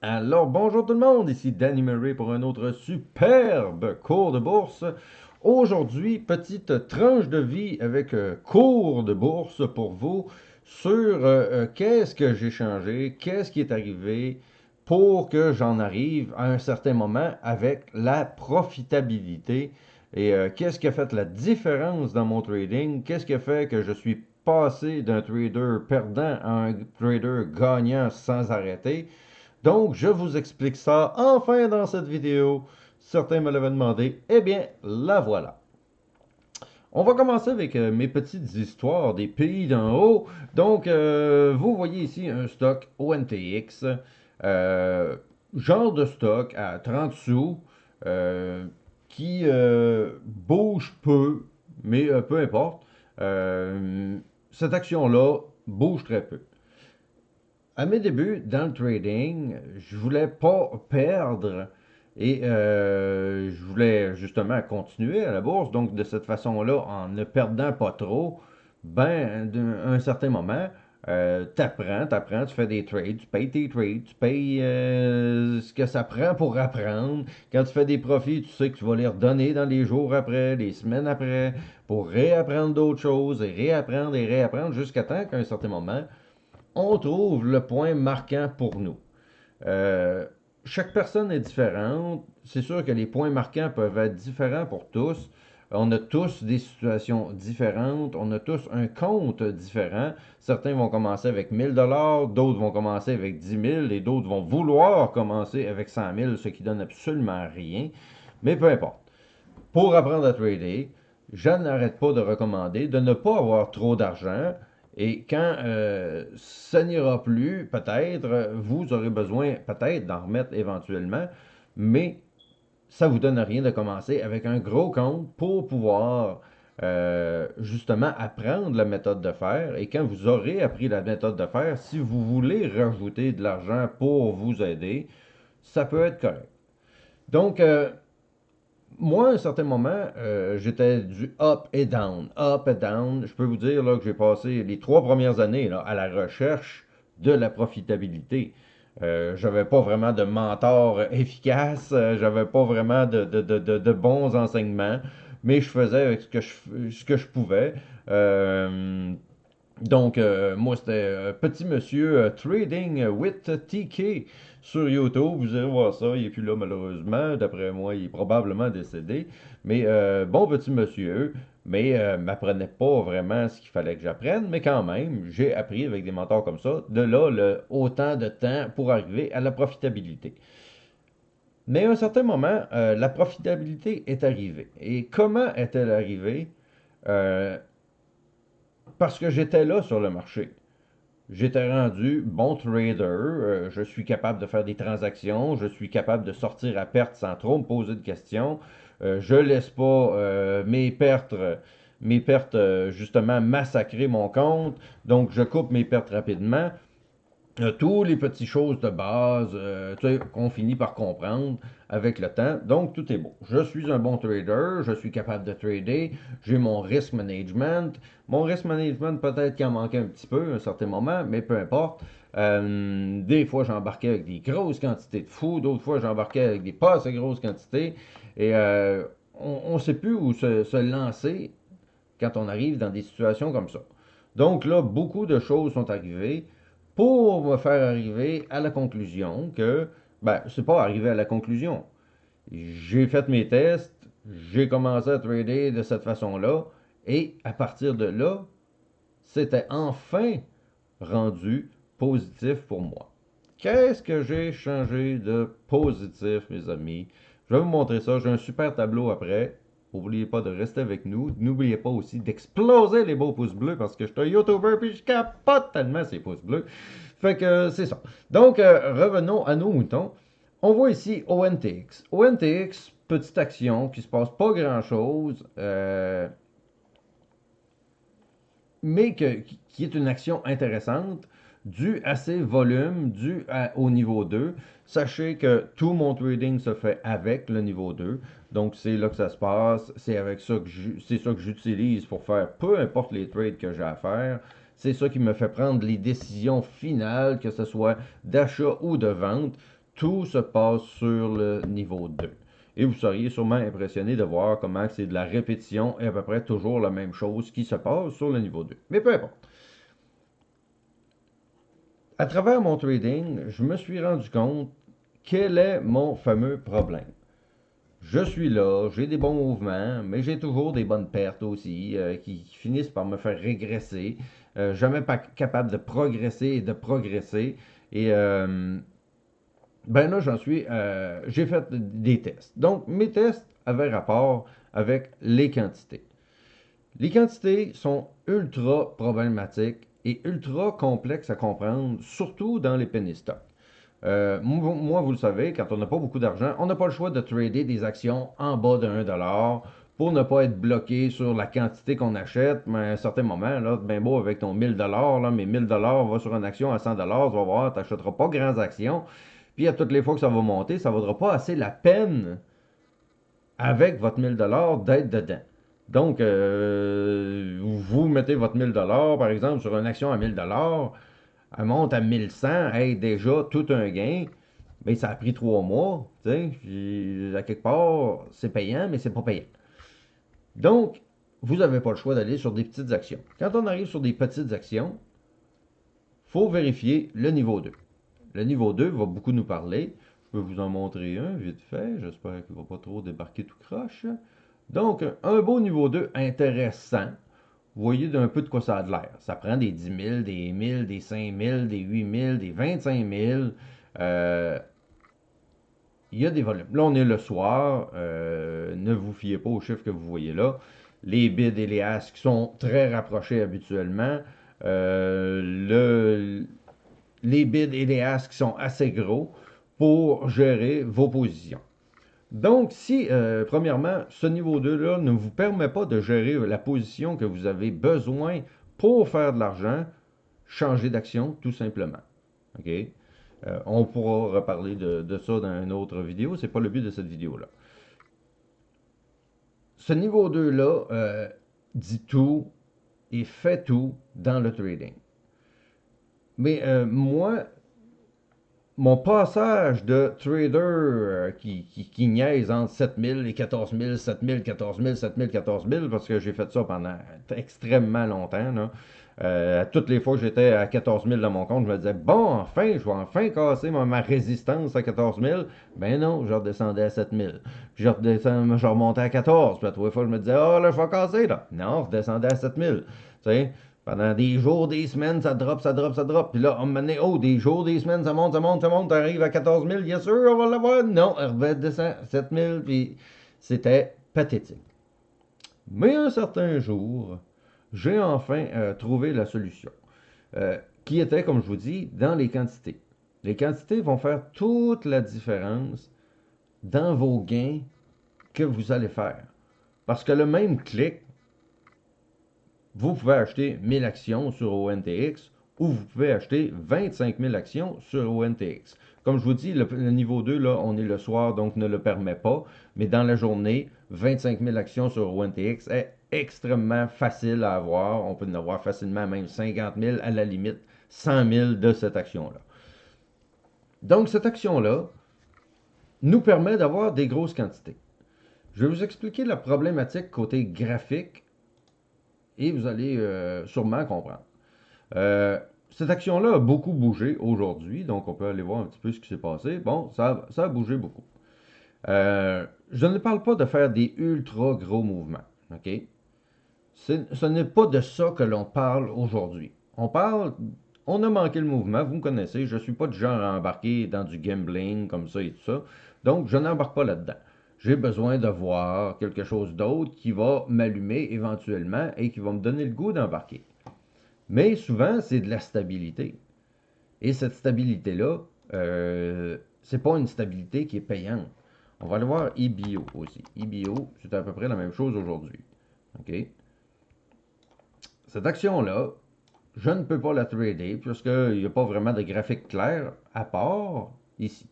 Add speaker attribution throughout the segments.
Speaker 1: Alors, bonjour tout le monde, ici Danny Murray pour un autre superbe cours de bourse. Aujourd'hui, petite tranche de vie avec cours de bourse pour vous sur qu'est-ce que j'ai changé, qu'est-ce qui est arrivé pour que j'en arrive à un certain moment avec la profitabilité et qu'est-ce qui a fait la différence dans mon trading, qu'est-ce qui a fait que je suis passé d'un trader perdant à un trader gagnant sans arrêter. Donc, je vous explique ça enfin dans cette vidéo. Certains me l'avaient demandé. Eh bien, la voilà. On va commencer avec mes petites histoires des pays d'en haut. Donc, vous voyez ici un stock ONTX, euh, genre de stock à 30 sous, qui bouge peu, mais peu importe. Cette action-là bouge très peu. À mes débuts dans le trading, je voulais pas perdre et je voulais justement continuer à la bourse. Donc de cette façon-là, en ne perdant pas trop, ben, à un certain moment, t'apprends, tu fais des trades, tu payes tes trades, tu payes ce que ça prend pour apprendre. Quand tu fais des profits, tu sais que tu vas les redonner dans les jours après, les semaines après, pour réapprendre d'autres choses et réapprendre jusqu'à temps qu'à un certain moment, on trouve le point marquant pour nous. Euh, Chaque personne est différente. C'est sûr que les points marquants peuvent être différents pour tous. On a tous des situations différentes. On a tous un compte différent. Certains vont commencer avec 1000 $, d'autres vont commencer avec 10 000 et d'autres vont vouloir commencer avec 100 000, ce qui donne absolument rien. Mais peu importe. Pour apprendre à trader, je n'arrête pas de recommander de ne pas avoir trop d'argent. Et quand ça n'ira plus, peut-être, vous aurez besoin peut-être d'en remettre éventuellement, mais ça ne vous donne rien de commencer avec un gros compte pour pouvoir justement apprendre la méthode de faire. Et quand vous aurez appris la méthode de faire, si vous voulez rajouter de l'argent pour vous aider, ça peut être correct. Donc, moi, à un certain moment, j'étais du up et down, up et down. Je peux vous dire là, que j'ai passé les 3 premières années là, à la recherche de la profitabilité. J'avais pas vraiment de mentor efficace, j'avais pas vraiment de bons enseignements, mais je faisais avec ce que je pouvais. Euh, donc, moi, c'était Petit Monsieur Trading with TK sur YouTube. Vous irez voir ça. Il n'est plus là, malheureusement. D'après moi, il est probablement décédé. Mais bon petit monsieur. Mais m'apprenait pas vraiment ce qu'il fallait que j'apprenne. Mais quand même, j'ai appris avec des mentors comme ça. De là, autant de temps pour arriver à la profitabilité. Mais à un certain moment, la profitabilité est arrivée. Et comment est-elle arrivée? Euh, Parce que j'étais là sur le marché. J'étais rendu bon trader, je suis capable de faire des transactions, je suis capable de sortir à perte sans trop me poser de questions. Je laisse pas mes pertes justement massacrer mon compte, donc je coupe mes pertes rapidement. Tous les petites choses de base qu'on finit par comprendre avec le temps. Donc, tout est beau. Je suis un bon trader, je suis capable de trader, j'ai mon risk management. Mon risk management, peut-être qu'il en manquait un petit peu à un certain moment, mais peu importe. Des fois, j'embarquais avec des grosses quantités de fous, d'autres fois, j'embarquais avec des pas assez grosses quantités. Et on ne sait plus où se lancer quand on arrive dans des situations comme ça. Donc là, beaucoup de choses sont arrivées pour me faire arriver à la conclusion que, ben, c'est pas arrivé à la conclusion. J'ai fait mes tests, j'ai commencé à trader de cette façon-là, et à partir de là, c'était enfin rendu positif pour moi. Qu'est-ce que j'ai changé de positif, mes amis? Je vais vous montrer ça. J'ai un super tableau après. N'oubliez pas de rester avec nous. N'oubliez pas aussi d'exploser les beaux pouces bleus parce que je suis un YouTuber puis je capote tellement ces pouces bleus. Fait que c'est ça. Donc, revenons à nos moutons. On voit ici ONTX. ONTX, petite action qui se passe pas grand-chose. Mais qui est une action intéressante, due à ses volumes, au niveau 2. Sachez que tout mon trading se fait avec le niveau 2. Donc, c'est là que ça se passe. C'est avec ça c'est ça que j'utilise pour faire peu importe les trades que j'ai à faire. C'est ça qui me fait prendre les décisions finales, que ce soit d'achat ou de vente. tout se passe sur le niveau 2. Et vous seriez sûrement impressionné de voir comment c'est de la répétition et à peu près toujours la même chose qui se passe sur le niveau 2. Mais peu importe. À travers mon trading, je me suis rendu compte quel est mon fameux problème. Je suis là, j'ai des bons mouvements, mais j'ai toujours des bonnes pertes aussi qui finissent par me faire régresser. Jamais pas capable de progresser et de progresser. Et ben là, j'ai fait des tests. Donc, mes tests avaient rapport avec les quantités. Les quantités sont ultra problématiques et ultra complexes à comprendre, surtout dans les penny stocks. Moi, vous le savez, quand on n'a pas beaucoup d'argent, on n'a pas le choix de trader des actions en bas de 1$ pour ne pas être bloqué sur la quantité qu'on achète. Mais à un certain moment, là, ben beau avec ton 1000$, là, mais 1000$, va sur une action à 100$, tu vas voir, tu n'achèteras pas grandes actions. Puis à toutes les fois que ça va monter, ça ne vaudra pas assez la peine avec votre 1000$ d'être dedans. Donc, vous mettez votre 1000$, par exemple, sur une action à 1000$, elle monte à 1100, hey, déjà tout un gain. Mais ça a pris 3 mois, tu sais, à quelque part, c'est payant, mais c'est pas payant. Donc, vous n'avez pas le choix d'aller sur des petites actions. Quand on arrive sur des petites actions, il faut vérifier le niveau 2. Le niveau 2 va beaucoup nous parler. Je peux vous en montrer un vite fait. J'espère qu'il ne va pas trop débarquer tout croche. Donc, un beau niveau 2 intéressant. Vous voyez d'un peu de quoi ça a de l'air. Ça prend des 10 000, des 1000, des 5 000, des 8 000, des 25 000. Il y a des volumes. Là, on est le soir. Ne vous fiez pas aux chiffres que vous voyez là. Les bids et les asks sont très rapprochés habituellement. Les bids et les asks sont assez gros pour gérer vos positions. Donc, si, premièrement, ce niveau 2-là ne vous permet pas de gérer la position que vous avez besoin pour faire de l'argent, changez d'action tout simplement. OK? On pourra reparler de ça dans une autre vidéo. Ce n'est pas le but de cette vidéo-là. Ce niveau 2-là dit tout et fait tout dans le trading. Mais moi, mon passage de trader qui niaise entre 7000 et 14000, 7000, 14000, 7000, 14000, parce que j'ai fait ça pendant extrêmement longtemps, là. Toutes les fois que j'étais à 14 000 dans mon compte, je me disais, bon, enfin, je vais enfin casser ma résistance à 14 000. Ben non, je redescendais à 7 000. Puis je remontais à 14. Puis à trois fois, je me disais, oh là, je vais casser, là. Non, je redescendais à 7 000. Tu sais, pendant des jours, des semaines, ça drop, ça drop, ça drop. Puis là, on me dit, oh, des jours, des semaines, ça monte, ça monte, ça monte. T'arrives à 14 000, bien sûr, on va l'avoir. Non, elle redescend à 7 000. Puis c'était pathétique. Mais un certain jour, j'ai enfin trouvé la solution. Qui était, comme je vous dis, dans les quantités. Les quantités vont faire toute la différence dans vos gains que vous allez faire. Parce que le même clic, vous pouvez acheter 1000 actions sur ONTX ou vous pouvez acheter 25 000 actions sur ONTX. Comme je vous dis, le niveau 2, là, on est le soir, donc ne le permet pas. Mais dans la journée, 25 000 actions sur ONTX est extrêmement facile à avoir. On peut en avoir facilement même 50 000, à la limite 100 000 de cette action-là. Donc, cette action-là nous permet d'avoir des grosses quantités. Je vais vous expliquer la problématique côté graphique et vous allez sûrement comprendre. Cette action-là a beaucoup bougé aujourd'hui, donc on peut aller voir un petit peu ce qui s'est passé. Bon, ça a bougé beaucoup. Je ne parle pas de faire des ultra gros mouvements, ok? Ce n'est pas de ça que l'on parle aujourd'hui. On a manqué le mouvement, vous me connaissez, je ne suis pas du genre à embarquer dans du gambling comme ça et tout ça, donc je n'embarque pas là-dedans. J'ai besoin de voir quelque chose d'autre qui va m'allumer éventuellement et qui va me donner le goût d'embarquer. Mais souvent, c'est de la stabilité. Et cette stabilité-là, c'est pas une stabilité qui est payante. On va aller voir EBO aussi. EBO, c'est à peu près la même chose aujourd'hui. OK? Cette action-là, je ne peux pas la trader puisqu'il n'y a pas vraiment de graphique clair à part ici.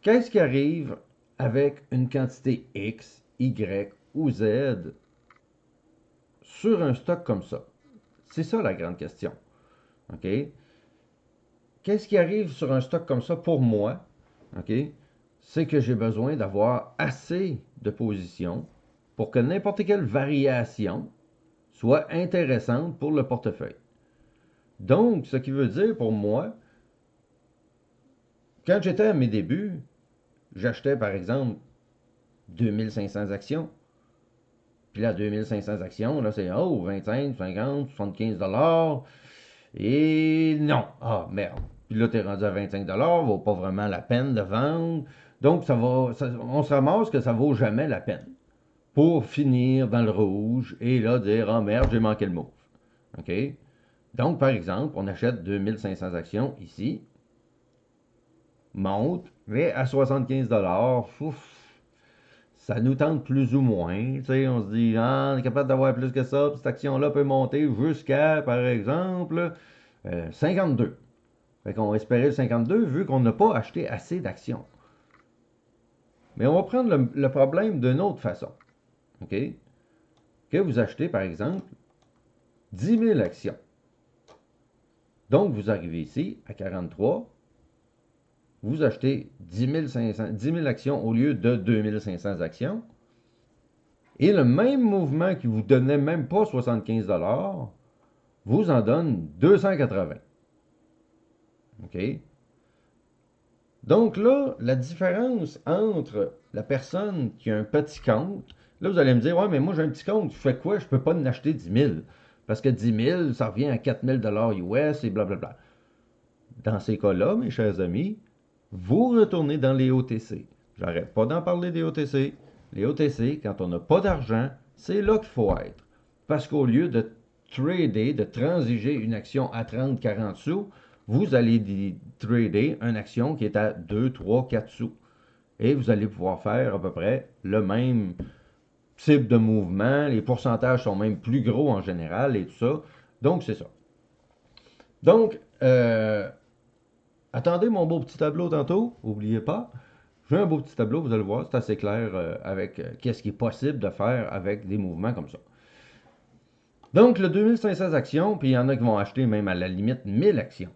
Speaker 1: Qu'est-ce qui arrive avec une quantité X, Y ou Z sur un stock comme ça? C'est ça la grande question. OK? qu'est-ce qui arrive sur un stock comme ça pour moi? OK? C'est que j'ai besoin d'avoir assez de positions pour que n'importe quelle variation soit intéressante pour le portefeuille. Donc, ce qui veut dire pour moi, quand j'étais à mes débuts, j'achetais par exemple 2500 actions. Puis là, 2500 actions, là, c'est 25, 50, 75 dollars. Et non. Ah, merde. Puis là, tu es rendu à 25 dollars, vaut pas vraiment la peine de vendre. Donc, on se ramasse que ça vaut jamais la peine pour finir dans le rouge et là dire, ah merde, j'ai manqué le move. OK? Donc, par exemple, on achète 2500 actions ici, monte, mais à 75 dollars, ça nous tente plus ou moins. Tu sais, on se dit, ah, on est capable d'avoir plus que ça, puis cette action-là peut monter jusqu'à, par exemple, 52. Fait qu'on va espérer le 52 vu qu'on n'a pas acheté assez d'actions. Mais on va prendre le problème d'une autre façon. OK? Que vous achetez, par exemple, 10 000 actions. Donc, vous arrivez ici à 43, vous achetez 10 000 actions au lieu de 2500 actions. Et le même mouvement qui vous donnait même pas 75 dollars vous en donne 280. OK? Donc là, la différence entre la personne qui a un petit compte, là vous allez me dire, ouais, mais moi j'ai un petit compte, je fais quoi? Je ne peux pas en acheter 10 000. Parce que 10 000, ça revient à 4 000 US et blablabla. Dans ces cas-là, mes chers amis, vous retournez dans les OTC. J'arrête pas d'en parler des OTC. Les OTC, quand on n'a pas d'argent, c'est là qu'il faut être. Parce qu'au lieu de trader, de transiger une action à 30, 40 sous, vous allez trader une action qui est à 2, 3, 4 sous. Et vous allez pouvoir faire à peu près le même type de mouvement. Les pourcentages sont même plus gros en général et tout ça. Donc, c'est ça. Donc, attendez mon beau petit tableau tantôt, n'oubliez pas. J'ai un beau petit tableau, vous allez voir, c'est assez clair avec qu'est-ce qui est possible de faire avec des mouvements comme ça. Donc, le 2500 actions, puis il y en a qui vont acheter même à la limite 1000 actions.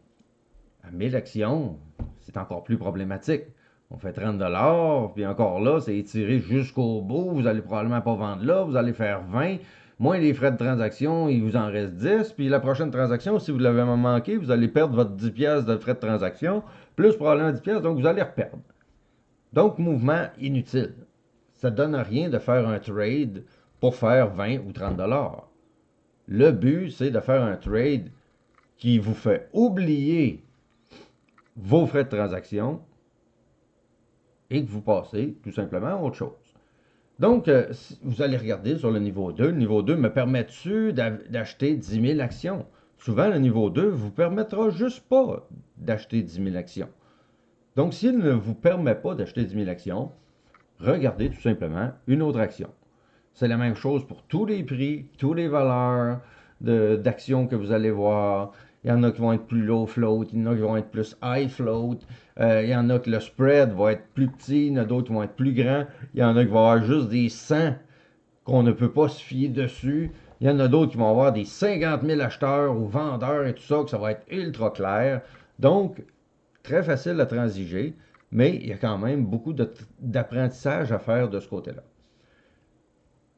Speaker 1: À 1000 actions, c'est encore plus problématique. On fait 30 dollars, puis encore là, c'est étiré jusqu'au bout. Vous allez probablement pas vendre là, vous allez faire 20. Moins les frais de transaction, il vous en reste 10. Puis la prochaine transaction, si vous l'avez manqué, vous allez perdre votre 10 pièces de frais de transaction, plus probablement 10 pièces, donc vous allez reperdre. Donc, mouvement inutile. Ça ne donne rien de faire un trade pour faire 20 ou 30 dollars. Le but, c'est de faire un trade qui vous fait oublier vos frais de transaction et que vous passez tout simplement à autre chose. Donc, vous allez regarder sur le niveau 2. Le niveau 2 me permet-tu d'acheter 10 000 actions? Souvent, le niveau 2 ne vous permettra juste pas d'acheter 10 000 actions. Donc, s'il ne vous permet pas d'acheter 10 000 actions, regardez tout simplement une autre action. C'est la même chose pour tous les prix, toutes les valeurs d'actions que vous allez voir. Il y en a qui vont être plus low float, il y en a qui vont être plus high float, il y en a que le spread va être plus petit, il y en a d'autres qui vont être plus grands, il y en a qui vont avoir juste des 100 qu'on ne peut pas se fier dessus, il y en a d'autres qui vont avoir des 50 000 acheteurs ou vendeurs et tout ça, que ça va être ultra clair. Donc, très facile à transiger, mais il y a quand même beaucoup d'apprentissage à faire de ce côté-là.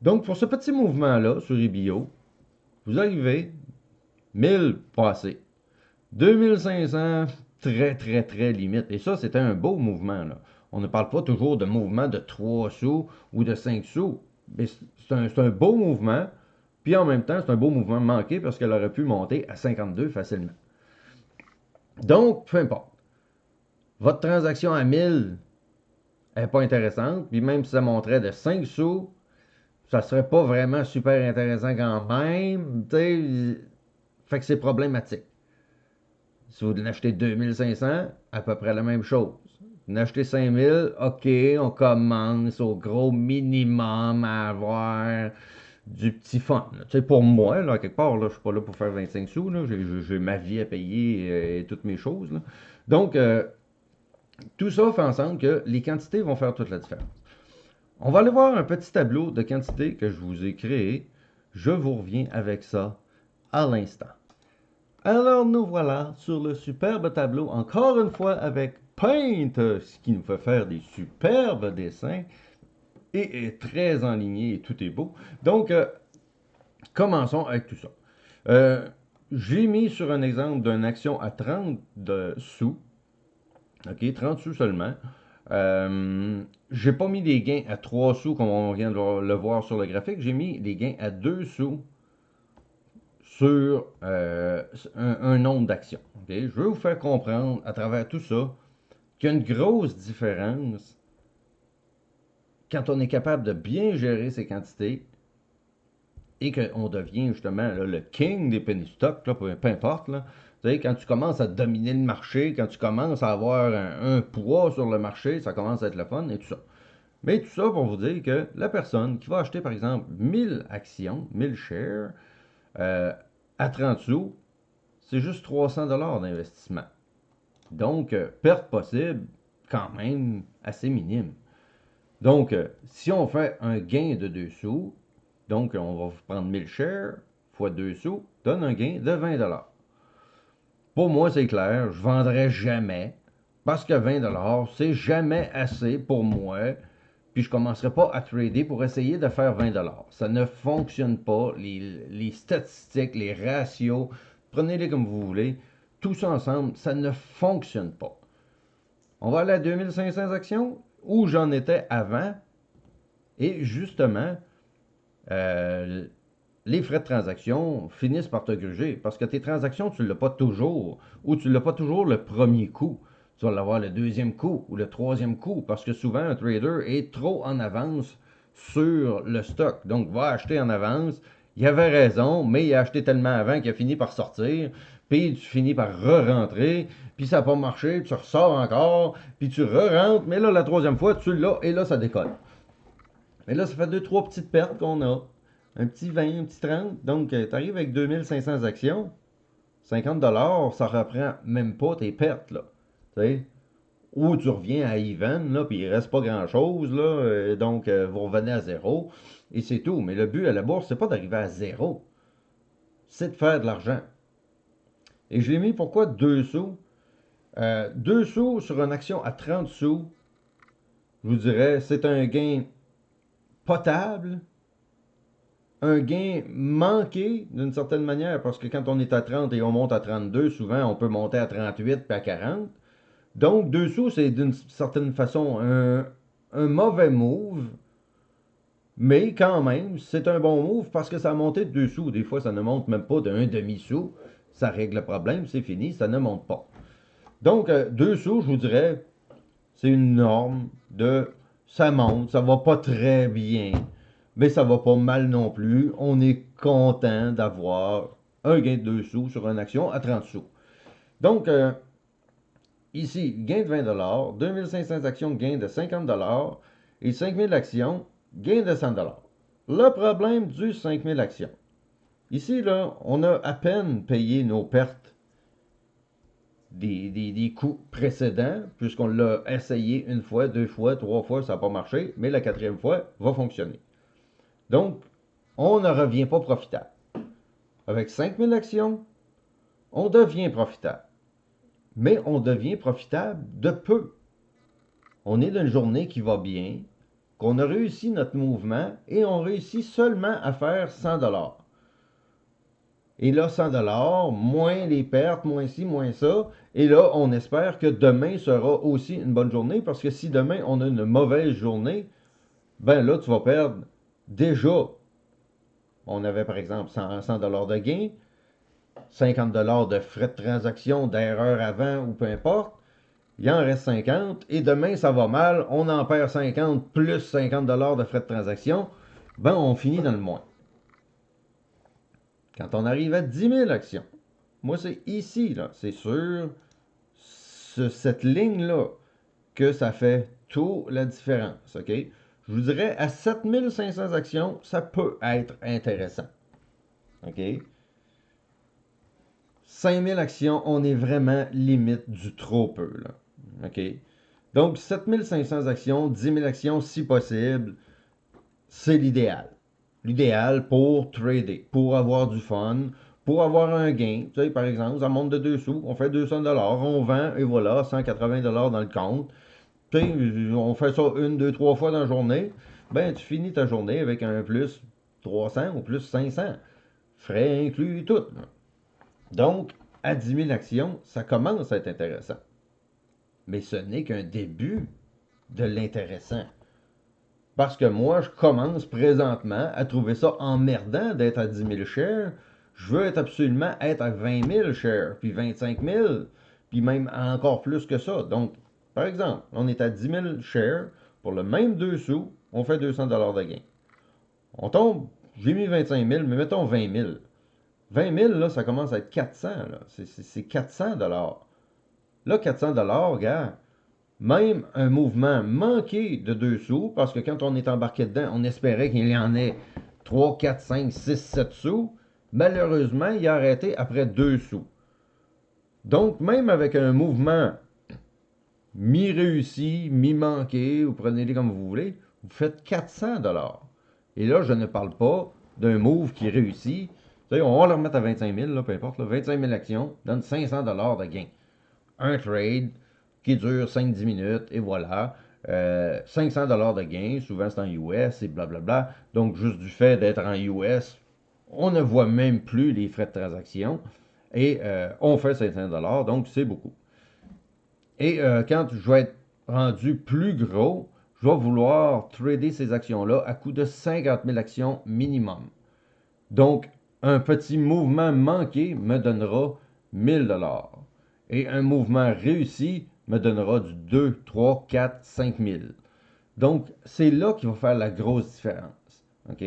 Speaker 1: Donc, pour ce petit mouvement-là sur EBO, vous arrivez 1000 passés, 2500 très, très, très limite. Et ça, c'était un beau mouvement, là. On ne parle pas toujours de mouvement de 3 sous ou de 5 sous, mais c'est un beau mouvement. Puis en même temps, c'est un beau mouvement manqué parce qu'elle aurait pu monter à 52 facilement. Donc, peu importe. Votre transaction à 1000 n'est pas intéressante. Puis même si ça monterait de 5 sous, ça serait pas vraiment super intéressant quand même. Fait que c'est problématique. Si vous en achetez 2500, à peu près la même chose. Vous en achetez 5000, ok, on commence au gros minimum à avoir du petit fun. Pour moi, là, quelque part, là, je suis pas là pour faire 25 sous. J'ai ma vie à payer et toutes mes choses. Là. Donc, tout ça fait ensemble que les quantités vont faire toute la différence. On va aller voir un petit tableau de quantité que je vous ai créé. Je vous reviens avec ça à l'instant. Alors nous voilà sur le superbe tableau, encore une fois avec Paint, ce qui nous fait faire des superbes dessins et est très enligné et tout est beau. Donc, commençons avec tout ça. Euh, j'ai mis sur un exemple d'une action à 30 sous, ok, 30 sous seulement. J'ai pas mis les gains à 3 sous comme on vient de le voir sur le graphique, j'ai mis les gains à 2 sous sur un nombre d'actions. Okay? Je veux vous faire comprendre à travers tout ça qu'il y a une grosse différence quand on est capable de bien gérer ses quantités et qu'on devient justement là, le king des penny stocks, là, peu importe. Là. Vous savez, quand tu commences à dominer le marché, quand tu commences à avoir un poids sur le marché, ça commence à être le fun et tout ça. Mais tout ça pour vous dire que la personne qui va acheter par exemple 1000 actions, 1000 shares, euh, à 30 sous, c'est juste 300 d'investissement. Donc, perte possible, quand même assez minime. Donc, si on fait un gain de 2 sous, donc on va prendre 1000 shares fois 2 sous, donne un gain de 20 Pour moi, c'est clair, je ne vendrai jamais parce que 20 c'est jamais assez pour moi. Puis je ne commencerai pas à trader pour essayer de faire 20 Ça ne fonctionne pas. Les statistiques, les ratios, prenez-les comme vous voulez. Tout ça ensemble, ça ne fonctionne pas. On va aller à 2500 actions où j'en étais avant. Et justement, euh, les frais de transaction finissent par te gruger parce que tes transactions, tu ne l'as pas toujours ou tu ne l'as pas toujours le premier coup. Tu vas l'avoir le deuxième coup ou le troisième coup parce que souvent un trader est trop en avance sur le stock. Donc, va acheter en avance. Il avait raison, mais il a acheté tellement avant qu'il a fini par sortir. Puis tu finis par re-rentrer. Puis ça n'a pas marché. Tu ressors encore. Puis tu re-rentres. Mais là, la troisième fois, tu l'as et là, ça décolle. Mais là, ça fait deux, trois petites pertes qu'on a. Un petit 20, un petit 30. Donc, tu arrives avec 2500 actions. 50 ça reprend même pas tes pertes, là. Tu sais? Ou tu reviens à even, là, puis il reste pas grand-chose, là. Donc, vous revenez à zéro. Et c'est tout. Mais le but à la bourse, c'est pas d'arriver à zéro. C'est de faire de l'argent. Et j'ai mis pourquoi 2 sous? 2 sous sur une action à 30 sous, je vous dirais, c'est un gain potable, un gain manqué d'une certaine manière, parce que quand on est à 30 et on monte à 32, souvent on peut monter à 38 puis à 40. Donc 2 sous, c'est d'une certaine façon un mauvais move, mais quand même, c'est un bon move parce que ça a monté de 2 sous. Des fois, ça ne monte même pas d'un demi-sou. Ça règle le problème, c'est fini, ça ne monte pas. Donc 2 sous, je vous dirais, c'est une norme de ça monte, ça va pas très bien, mais ça va pas mal non plus. On est content d'avoir un gain de 2 sous sur une action à 30 sous. Donc, ici, gain de 20 2500 actions, gain de 50 et 5000 actions, gain de 100 Le problème du 5000 actions. Ici, là, on a à peine payé nos pertes des coups précédents, puisqu'on l'a essayé une fois, deux fois, trois fois, ça n'a pas marché, mais la quatrième fois va fonctionner. Donc, on ne revient pas profitable. Avec 5000 actions, on devient profitable. Mais on devient profitable de peu. On est d'une journée qui va bien, qu'on a réussi notre mouvement et on réussit seulement à faire 100 Et là, 100 moins les pertes, moins ci, moins ça. Et là, on espère que demain sera aussi une bonne journée parce que si demain on a une mauvaise journée, ben là, tu vas perdre déjà. On avait par exemple 100 de gain, 50 de frais de transaction, d'erreur avant ou peu importe. Il en reste 50 et demain ça va mal, on en perd 50 plus 50 de frais de transaction. Ben, on finit dans le moins. Quand on arrive à 10 000 actions, moi, c'est ici, là, c'est sur cette ligne-là que ça fait toute la différence, OK? Je vous dirais, à 7500 actions, ça peut être intéressant, OK? 5000 actions, on est vraiment limite du trop peu, là, OK? Donc, 7500 actions, 10 000 actions si possible, c'est l'idéal. L'idéal pour trader, pour avoir du fun, pour avoir un gain. Tu sais, par exemple, ça monte de 2 sous, on fait 200 $, on vend et voilà, 180 $ dans le compte. Tu sais, on fait ça une, deux, trois fois dans la journée. Ben, tu finis ta journée avec un plus 300 ou plus 500. Frais inclus et tout. Donc, à 10 000 actions, ça commence à être intéressant. Mais ce n'est qu'un début de l'intéressant. Parce que moi, je commence présentement à trouver ça emmerdant d'être à 10 000 shares. Je veux être absolument être à 20 000 shares, puis 25 000, puis même encore plus que ça. Donc, par exemple, on est à 10 000 shares, pour le même 2 sous, on fait 200 $ de gain. On tombe, j'ai mis 25 000, mais mettons 20 000. 20 000, là, ça commence à être 400, là. C'est 400 $. Là, 400 $, gars, même un mouvement manqué de 2 sous, parce que quand on est embarqué dedans, on espérait qu'il y en ait 3, 4, 5, 6, 7 sous. Malheureusement, il a arrêté après 2 sous. Donc, même avec un mouvement mi-réussi, mi-manqué, vous prenez-les comme vous voulez, vous faites 400 $. Et là, je ne parle pas d'un move qui réussit. Vous savez, on va le remettre à 25 000, là, peu importe. Là, 25 000 actions donne 500 $ de gain. Un trade qui dure 5-10 minutes et voilà. 500 $ de gain, souvent c'est en US et blablabla. Donc, juste du fait d'être en US, on ne voit même plus les frais de transaction et on fait 500 $, donc c'est beaucoup. Et quand je vais être rendu plus gros, je vais vouloir trader ces actions-là à coût de 50 000 actions minimum. Donc, un petit mouvement manqué me donnera 1000 $. Et un mouvement réussi me donnera du 2, 3, 4, 5 000. Donc, c'est là qu'il va faire la grosse différence. OK?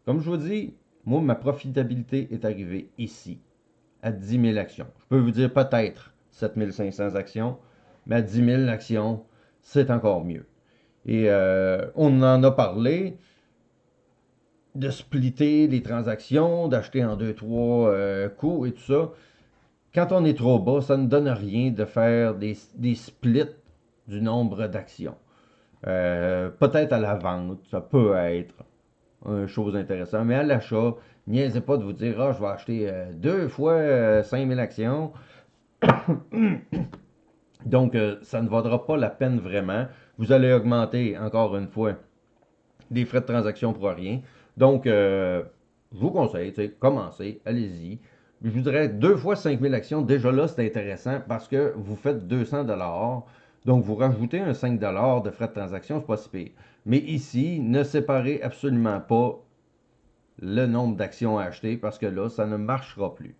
Speaker 1: Comme je vous dis, moi, ma profitabilité est arrivée ici, à 10 000 actions. Je peux vous dire peut-être 7 500 actions, mais à 10 000 actions, c'est encore mieux. Et on en a parlé de splitter les transactions, d'acheter en 2-3 coups et tout ça. Quand on est trop bas, ça ne donne rien de faire des splits du nombre d'actions. Peut-être à la vente, ça peut être une chose intéressante, mais à l'achat, niaisez pas de vous dire, ah, je vais acheter 2 fois 5000 actions. Donc, ça ne vaudra pas la peine vraiment. Vous allez augmenter, encore une fois, des frais de transaction pour rien. Donc, je vous conseille, commencez, allez-y. Je vous dirais 2 fois 5000 actions, déjà là, c'est intéressant parce que vous faites 200 $. Donc, vous rajoutez un 5 $ de frais de transaction, c'est pas si pire. Mais ici, ne séparez absolument pas le nombre d'actions à acheter parce que là, ça ne marchera plus.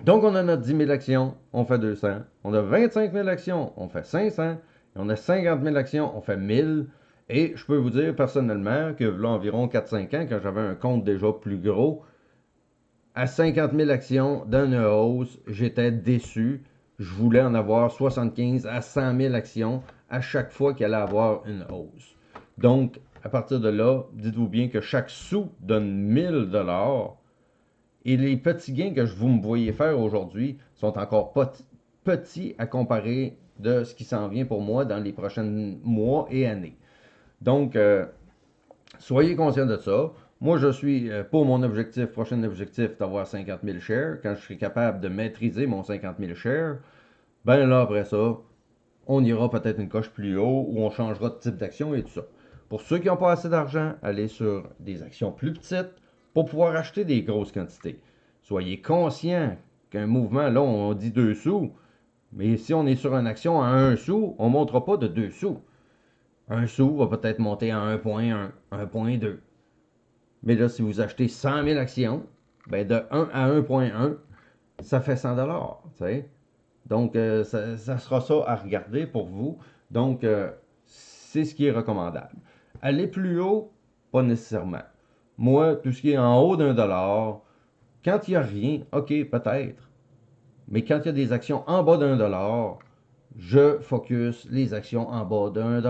Speaker 1: Donc, on a notre 10 000 actions, on fait 200. On a 25 000 actions, on fait 500. Et on a 50 000 actions, on fait 1000. Et je peux vous dire personnellement que là, environ 4-5 ans, quand j'avais un compte déjà plus gros, à 50 000 actions dans une hausse, j'étais déçu. Je voulais en avoir 75 à 100 000 actions à chaque fois qu'il allait avoir une hausse. Donc, à partir de là, dites-vous bien que chaque sou donne 1000 $ et les petits gains que vous me voyez faire aujourd'hui sont encore petits à comparer de ce qui s'en vient pour moi dans les prochains mois et années. Donc, soyez conscient de ça. Moi, je suis pour mon objectif, prochain objectif, d'avoir 50 000 shares. Quand je serai capable de maîtriser mon 50 000 shares, ben là, après ça, on ira peut-être une coche plus haut ou on changera de type d'action et tout ça. Pour ceux qui n'ont pas assez d'argent, allez sur des actions plus petites pour pouvoir acheter des grosses quantités. Soyez conscient qu'un mouvement, là, on dit 2 sous, mais si on est sur une action à 1 sou, on ne montera pas de 2 sous. Un sou va peut-être monter à 1,1, 1,2. Mais là, si vous achetez 100 000 actions, ben de 1 à 1,1, ça fait 100 $. Donc, ça sera ça à regarder pour vous. Donc, c'est ce qui est recommandable. Aller plus haut, pas nécessairement. Moi, tout ce qui est en haut d'1 $, quand il n'y a rien, ok, peut-être. Mais quand il y a des actions en bas d'1 $, je focus les actions en bas d'1 $.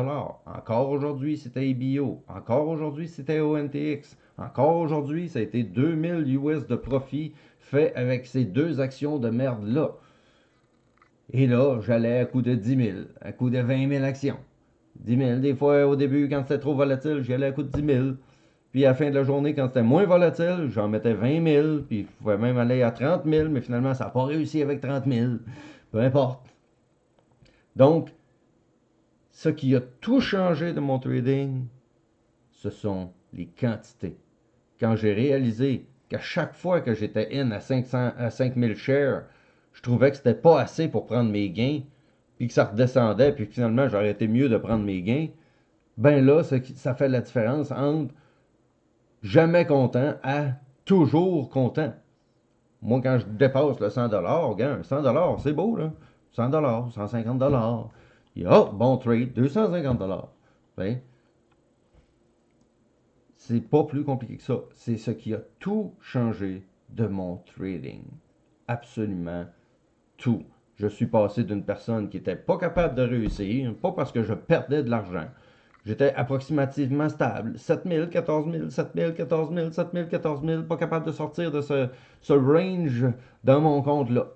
Speaker 1: Encore aujourd'hui, c'était EBO. Encore aujourd'hui, c'était ONTX. Encore aujourd'hui, ça a été 2000 US de profit fait avec ces deux actions de merde-là. Et là, j'allais à coup de 10 000, à coup de 20 000 actions. 10 000, des fois, au début, quand c'était trop volatile, j'y allais à coup de 10 000. Puis à la fin de la journée, quand c'était moins volatile, j'en mettais 20 000, puis je pouvais même aller à 30 000, mais finalement, ça n'a pas réussi avec 30 000. Peu importe. Donc, ce qui a tout changé de mon trading, ce sont les quantités. Quand j'ai réalisé qu'à chaque fois que j'étais in à 500, à 5000 shares, je trouvais que c'était pas assez pour prendre mes gains, puis que ça redescendait, puis finalement j'aurais été mieux de prendre mes gains, ben là, ça fait la différence entre jamais content à toujours content. Moi, quand je dépasse le 100$, regarde, 100$, c'est beau, là. 100$, 150$. Et oh, bon trade, 250$. Ben, c'est pas plus compliqué que ça. C'est ce qui a tout changé de mon trading. Absolument tout. Je suis passé d'une personne qui n'était pas capable de réussir, pas parce que je perdais de l'argent. J'étais approximativement stable. 7000, 14 000, 7000, 14 000, 7000, 14 000, pas capable de sortir de ce range dans mon compte-là.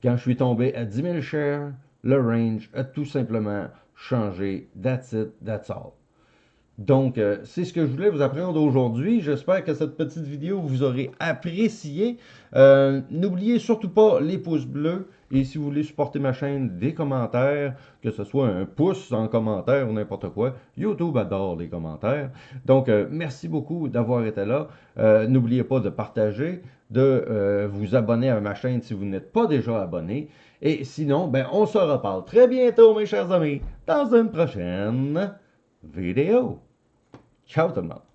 Speaker 1: Quand je suis tombé à 10 000 shares, le range a tout simplement changé. That's it, that's all. Donc, c'est ce que je voulais vous apprendre aujourd'hui. J'espère que cette petite vidéo vous aurez apprécié. N'oubliez surtout pas les pouces bleus. Et si vous voulez supporter ma chaîne, des commentaires, que ce soit un pouce en commentaire ou n'importe quoi. YouTube adore les commentaires. Donc, merci beaucoup d'avoir été là. N'oubliez pas de partager, de vous abonner à ma chaîne si vous n'êtes pas déjà abonné. Et sinon, ben, on se reparle très bientôt, mes chers amis, dans une prochaine vidéo. Ciao tout le monde.